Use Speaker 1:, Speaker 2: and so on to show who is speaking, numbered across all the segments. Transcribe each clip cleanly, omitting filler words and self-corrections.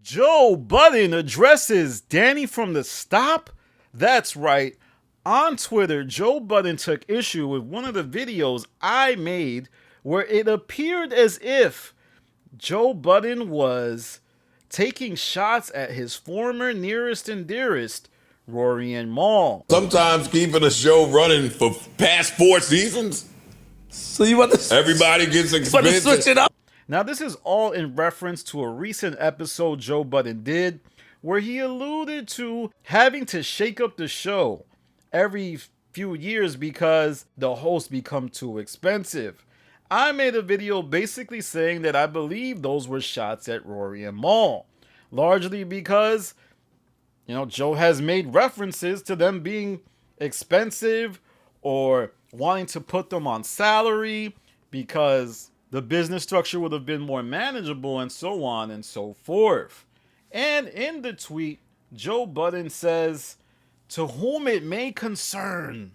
Speaker 1: Joe Budden addresses Danny from the Stop? That's right. On Twitter, Joe Budden took issue with one of the videos I made where it appeared as if Joe Budden was taking shots at his former nearest and dearest, Rory and Mal.
Speaker 2: Sometimes keeping a show running for past 4 seasons,
Speaker 3: So you want to
Speaker 2: everybody gets expensive.
Speaker 3: switch it up?
Speaker 1: Now, this is all in reference to a recent episode Joe Budden did where he alluded to having to shake up the show every few years because the hosts become too expensive. I made a video basically saying that I believe those were shots at Rory and Mal, largely because, Joe has made references to them being expensive or wanting to put them on salary because the business structure would have been more manageable and so on and so forth. And in the tweet, Joe Budden says, "To whom it may concern,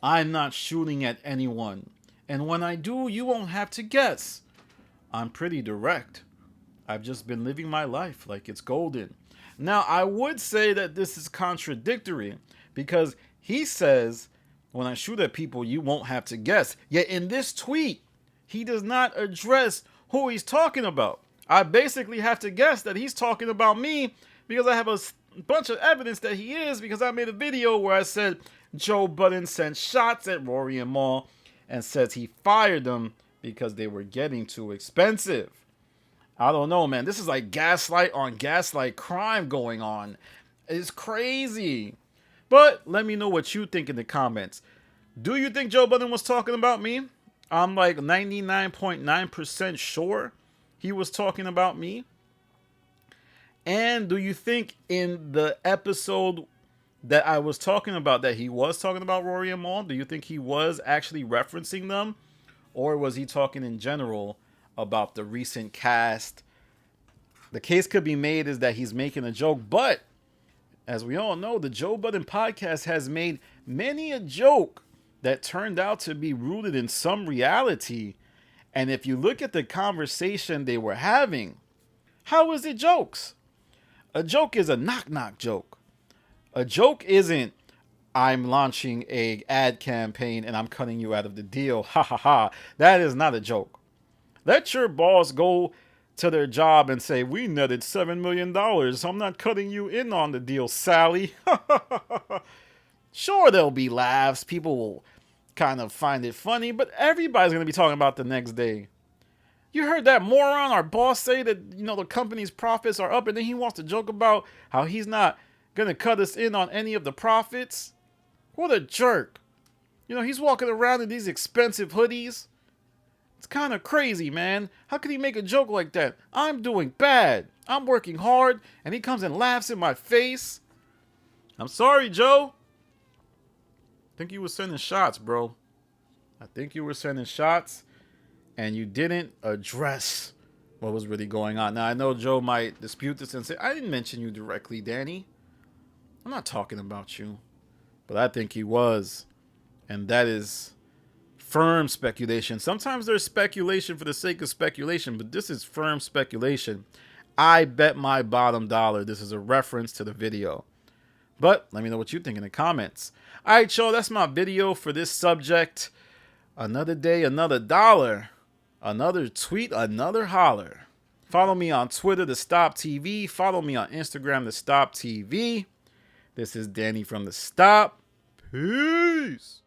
Speaker 1: I'm not shooting at anyone. And when I do, you won't have to guess. I'm pretty direct. I've just been living my life like it's golden." Now, I would say that this is contradictory because he says, when I shoot at people, you won't have to guess. Yet in this tweet, he does not address who he's talking about. I basically have to guess that he's talking about me because I have a bunch of evidence that he is, because I made a video where I said Joe Budden sent shots at Rory and Mal and says he fired them because they were getting too expensive. I don't know, man. This is like gaslight on gaslight crime going on. It's crazy. But let me know what you think in the comments. Do you think Joe Budden was talking about me? I'm like 99.9% sure he was talking about me. And do you think in the episode that I was talking about that he was talking about Rory and Mal? Do you think he was actually referencing them? Or was he talking in general about the recent cast? The case could be made is that he's making a joke, but as we all know, the Joe Budden podcast has made many a joke that turned out to be rooted in some reality. And if you look at the conversation they were having, how is it jokes? A joke is a knock-knock joke. A joke isn't, I'm launching a ad campaign and I'm cutting you out of the deal. Ha ha ha. That is not a joke. Let your boss go to their job and say, we netted $7 million. So I'm not cutting you in on the deal, Sally. Sure, there'll be laughs. People will kind of find it funny, but everybody's going to be talking about the next day. You heard that moron, our boss, say that, the company's profits are up, and then he wants to joke about how he's not going to cut us in on any of the profits? What a jerk. He's walking around in these expensive hoodies. It's kind of crazy, man. How could he make a joke like that? I'm doing bad. I'm working hard, and he comes and laughs in my face. I'm sorry, Joe. I think you were sending shots, bro. I think you were sending shots, and you didn't address what was really going on. Now, I know Joe might dispute this and say, I didn't mention you directly, Danny. I'm not talking about you. But I think he was. And that is firm speculation. Sometimes there's speculation for the sake of speculation, but this is firm speculation. I bet my bottom dollar this is a reference to the video. But let me know what you think in the comments. All right, y'all, that's my video for this subject. Another day, another dollar. Another tweet, another holler. Follow me on Twitter, The Stop TV. Follow me on Instagram, The Stop TV. This is Danny from The Stop. Peace.